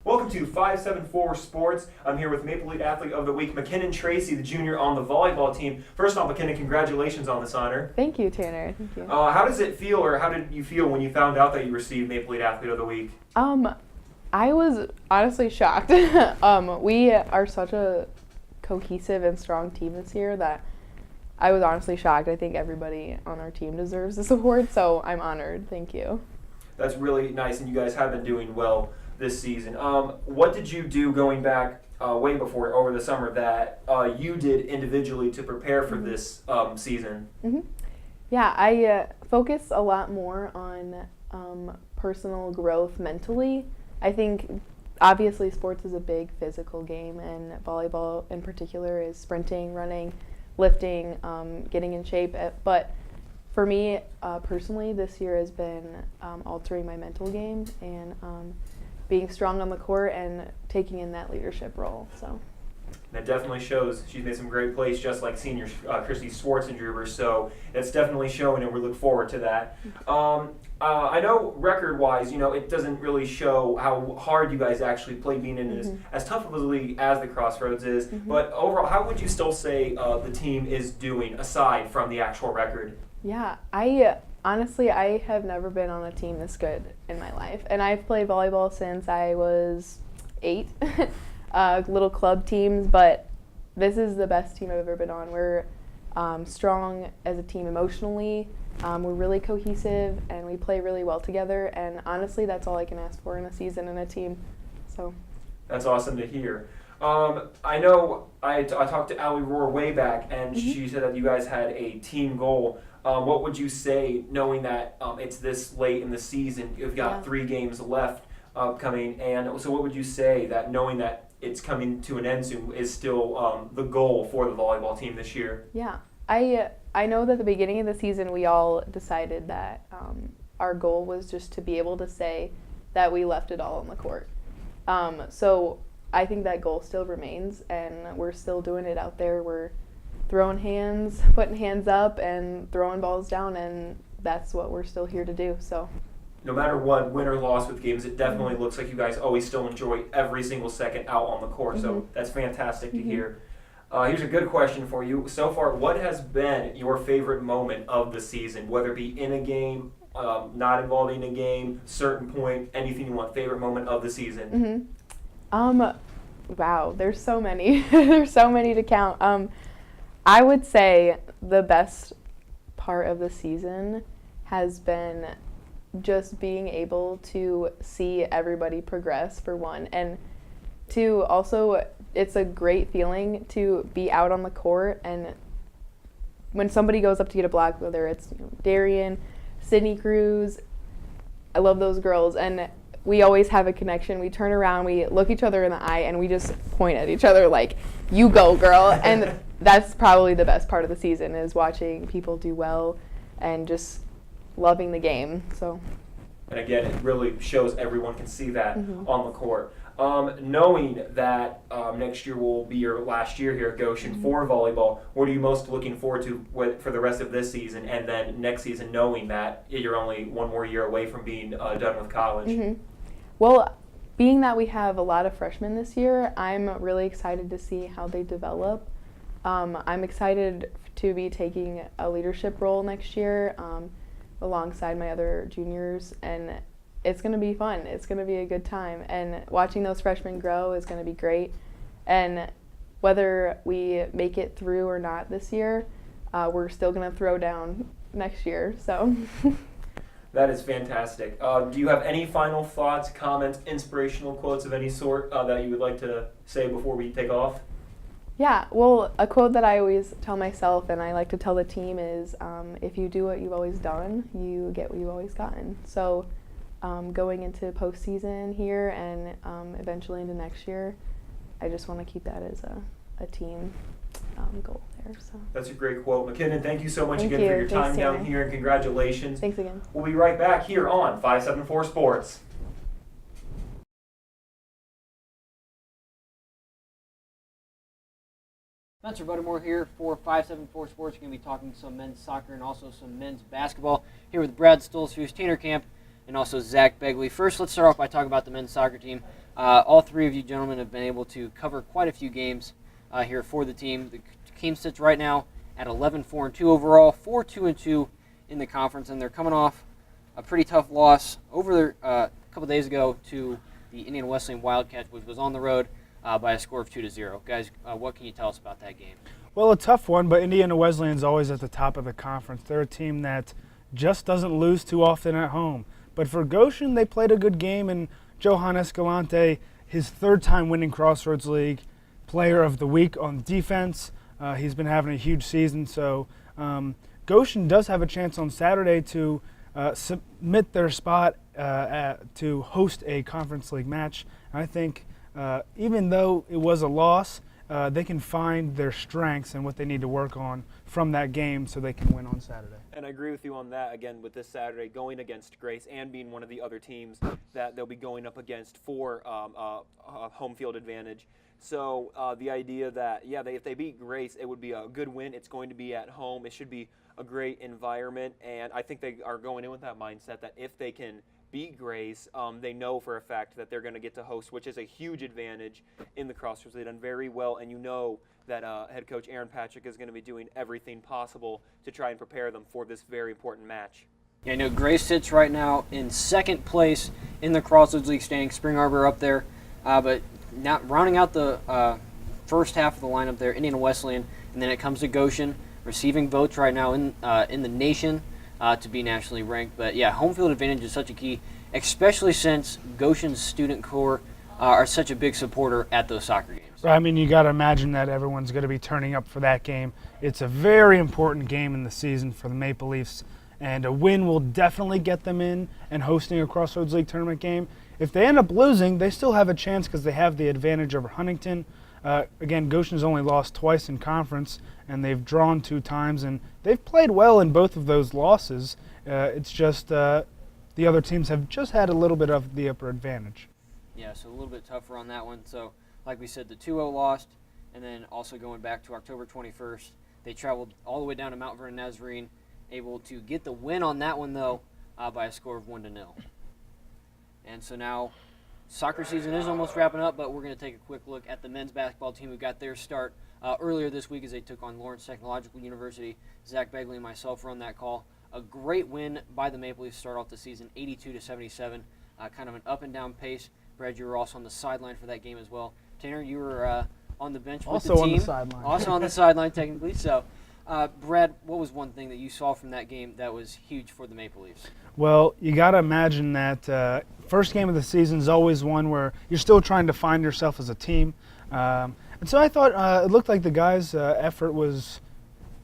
Welcome to 574 Sports. I'm here with Maple Leaf Athlete of the Week, McKinnon Tracy, the junior on the volleyball team. First off, McKinnon, congratulations on this honor. Thank you, Tanner. Thank you. How does it feel, or how did you feel when you found out that you received Maple Leaf Athlete of the Week? I was honestly shocked. We are such a cohesive and strong team this year that I was honestly shocked. I think everybody on our team deserves this award, so I'm honored. Thank you. That's really nice, and you guys have been doing well this season. What did you do going back way before, over the summer, that you did individually to prepare for this season? Yeah, I focus a lot more on personal growth mentally. I think obviously sports is a big physical game, and volleyball in particular is sprinting, running, lifting, getting in shape. But for me personally, this year has been altering my mental game and being strong on the court and taking in that leadership role. So that definitely shows. She's made some great plays, just like senior Christy Schwarzenegger. So it's definitely showing, and we look forward to that. I know record-wise, it doesn't really show how hard you guys actually play, being in as tough of a league as the Crossroads is. But overall, how would you still say the team is doing, aside from the actual record? Yeah, honestly, I have never been on a team this good in my life. And I've played volleyball since I was 8, little club teams, but this is the best team I've ever been on. We're strong as a team emotionally, we're really cohesive, and we play really well together. And honestly, that's all I can ask for in a season and a team. So that's awesome to hear. I know I talked to Allie Rohr way back, and she said that you guys had a team goal. What would you say, knowing that it's this late in the season, you've got 3 games left upcoming, and so what would you say that knowing that it's coming to an end soon is still the goal for the volleyball team this year? Yeah, I know that at the beginning of the season we all decided that our goal was just to be able to say that we left it all on the court. So I think that goal still remains, and we're still doing it out there. We're throwing hands, putting hands up, and throwing balls down, and that's what we're still here to do. So no matter what, win or loss with games, it definitely looks like you guys always still enjoy every single second out on the court. So that's fantastic to hear. Here's a good question for you. So far, what has been your favorite moment of the season, whether it be in a game, not involving a game, certain point, anything you want, favorite moment of the season? Wow, there's so many. There's so many to count. I would say the best part of the season has been just being able to see everybody progress, for one, and to also, it's a great feeling to be out on the court, and when somebody goes up to get a block, whether it's Darian, Sydney Cruz, I love those girls, and we always have a connection. We turn around, we look each other in the eye, and we just point at each other like, you go, girl. And that's probably the best part of the season, is watching people do well and just loving the game. So, and again, it really shows everyone can see that on the court. Knowing that next year will be your last year here at Goshen for volleyball, what are you most looking forward to for the rest of this season, and then next season, knowing that you're only one more year away from being done with college? Well, being that we have a lot of freshmen this year, I'm really excited to see how they develop. I'm excited to be taking a leadership role next year alongside my other juniors, and it's going to be fun. It's going to be a good time, and watching those freshmen grow is going to be great. And whether we make it through or not this year, we're still going to throw down next year. So. That is fantastic. Do you have any final thoughts, comments, inspirational quotes of any sort that you would like to say before we take off? Yeah, well, a quote that I always tell myself and I like to tell the team is, if you do what you've always done, you get what you've always gotten. So going into postseason here and eventually into next year, I just want to keep that as a team goal there. So that's a great quote. McKinnon, thank you so much Thank again you. for your time Thanks, down Tanner. here, and congratulations. Thanks again. We'll be right back here on 574 Sports. Spencer Buttermore here for 574 Sports. We're going to be talking some men's soccer and also some men's basketball here with Brad Stoltzfus, Tanner Camp, and also Zack Begley. First, let's start off by talking about the men's soccer team. All three of you gentlemen have been able to cover quite a few games here for the team. The team sits right now at 11-4-2 overall, 4-2-2 in the conference, and they're coming off a pretty tough loss over a couple days ago to the Indiana Wesleyan Wildcats, which was on the road by a score of 2-0. Guys, what can you tell us about that game? Well, a tough one, but Indiana Wesleyan's always at the top of the conference. They're a team that just doesn't lose too often at home. But for Goshen, they played a good game, and Johan Escalante, his third time winning Crossroads League Player of the Week on defense. He's been having a huge season, so Goshen does have a chance on Saturday to submit their spot to host a Conference League match. And I think even though it was a loss, they can find their strengths and what they need to work on from that game so they can win on Saturday. And I agree with you on that, again, with this Saturday, going against Grace and being one of the other teams that they'll be going up against for home field advantage. So the idea that, if they beat Grace, it would be a good win. It's going to be at home. It should be a great environment. And I think they are going in with that mindset that if they can beat Grace, they know for a fact that they're going to get to host, which is a huge advantage in the Crossroads. They've done very well, and you know that head coach Aaron Patrick is going to be doing everything possible to try and prepare them for this very important match. Yeah, I know Grace sits right now in second place in the Crossroads League standing. Spring Arbor up there, but not rounding out the first half of the lineup there, Indiana Wesleyan, and then it comes to Goshen, receiving votes right now in the nation to be nationally ranked. But yeah, home field advantage is such a key, especially since Goshen's student corps are such a big supporter at those soccer games. I mean, you got to imagine that everyone's going to be turning up for that game. It's a very important game in the season for the Maple Leafs, and a win will definitely get them in and hosting a Crossroads League tournament game. If they end up losing, they still have a chance because they have the advantage over Huntington. Again, Goshen's only lost twice in conference, and they've drawn 2 times, and they've played well in both of those losses. It's just the other teams have just had a little bit of the upper advantage. Yeah, so a little bit tougher on that one. So, like we said, the 2-0 lost, and then also going back to October 21st, they traveled all the way down to Mount Vernon Nazarene, able to get the win on that one, though, by a score of 1-0. And so now soccer season is almost wrapping up, but we're going to take a quick look at the men's basketball team who got their start earlier this week as they took on Lawrence Technological University. Zack Begley and myself were on that call. A great win by the Maple Leafs to start off the season, 82-77, kind of an up-and-down pace. Brad, you were also on the sideline for that game as well. Tanner, you were on the bench with the team. Also on the sideline. Also on the sideline, technically. So, Brad, what was one thing that you saw from that game that was huge for the Maple Leafs? Well, you got to imagine that first game of the season is always one where you're still trying to find yourself as a team. And so I thought it looked like the guys' effort was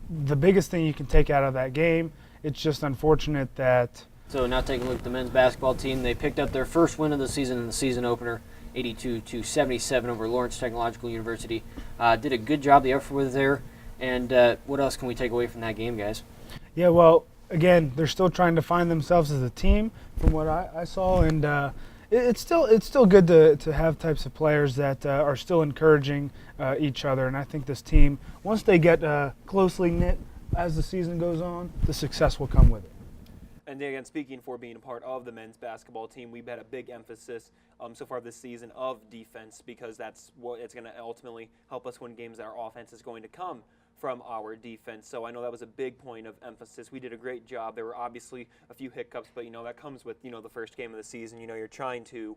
the biggest thing you can take out of that game. It's just unfortunate that... So now taking a look at the men's basketball team, they picked up their first win of the season in the season opener, 82-77 over Lawrence Technological University. Did a good job. The effort was there. And what else can we take away from that game, guys? Yeah, well, again, they're still trying to find themselves as a team from what I saw. And it's still good to have types of players that are still encouraging each other. And I think this team, once they get closely knit as the season goes on, the success will come with it. And again, speaking for being a part of the men's basketball team, we've had a big emphasis so far this season of defense because that's what it's going to ultimately help us win games. Our offense is going to come from our defense. So I know that was a big point of emphasis. We did a great job. There were obviously a few hiccups, but that comes with the first game of the season. You're trying to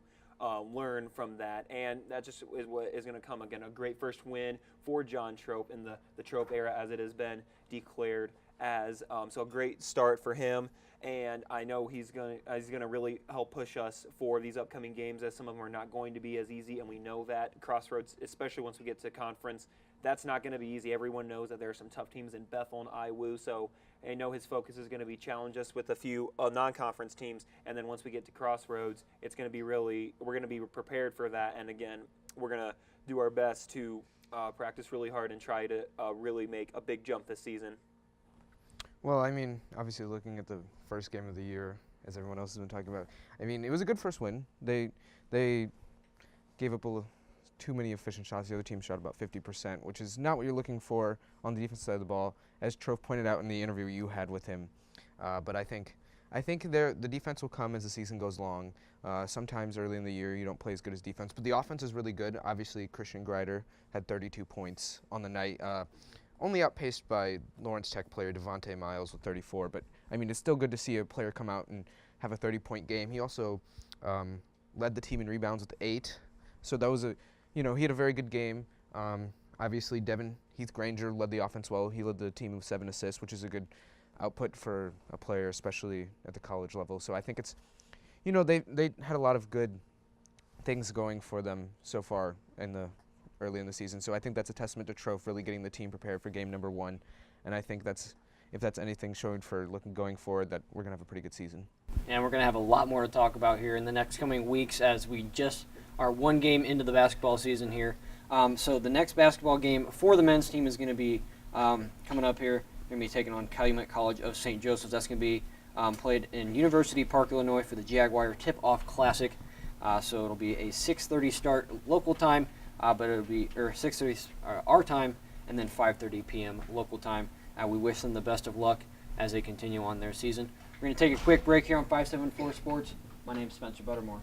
learn from that, and that just is what is going to come. Again, a great first win for John Trope in the Trope era, as it has been declared as. So a great start for him. And I know he's gonna really help push us for these upcoming games, as some of them are not going to be as easy, and we know that. Crossroads, especially once we get to conference, that's not going to be easy. Everyone knows that there are some tough teams in Bethel and IWU, so I know his focus is going to be challenge us with a few non-conference teams, and then once we get to Crossroads, it's going to be we're going to be prepared for that, and again, we're going to do our best to practice really hard and try to really make a big jump this season. Well, I mean, obviously looking at the first game of the year, as everyone else has been talking about, I mean, it was a good first win. They gave up too many efficient shots. The other team shot about 50%, which is not what you're looking for on the defensive side of the ball, as Trofe pointed out in the interview you had with him. But I think I think the defense will come as the season goes along. Sometimes early in the year you don't play as good as defense, but the offense is really good. Obviously, Christian Greider had 32 points on the night, only outpaced by Lawrence Tech player Devontae Miles with 34. But I mean, it's still good to see a player come out and have a 30-point game. He also led the team in rebounds with 8, so that was he had a very good game. Obviously, Devin Heath Granger led the offense well. He led the team with 7 assists, which is a good output for a player, especially at the college level. So I think it's, they had a lot of good things going for them so far early in the season. So I think that's a testament to Trofe really getting the team prepared for game number 1. And I think if that's anything showing for going forward, that we're going to have a pretty good season. And we're going to have a lot more to talk about here in the next coming weeks as we just are 1 game into the basketball season here. So the next basketball game for the men's team is going to be coming up here. They're going to be taking on Calumet College of St. Joseph's. That's going to be played in University Park, Illinois for the Jaguar Tip-Off Classic. So it'll be a 6:30 start local time, but it'll be 6:30 our time, and then 5:30 p.m. local time. We wish them the best of luck as they continue on their season. We're going to take a quick break here on 574 Sports. My name's Spencer Buttermore.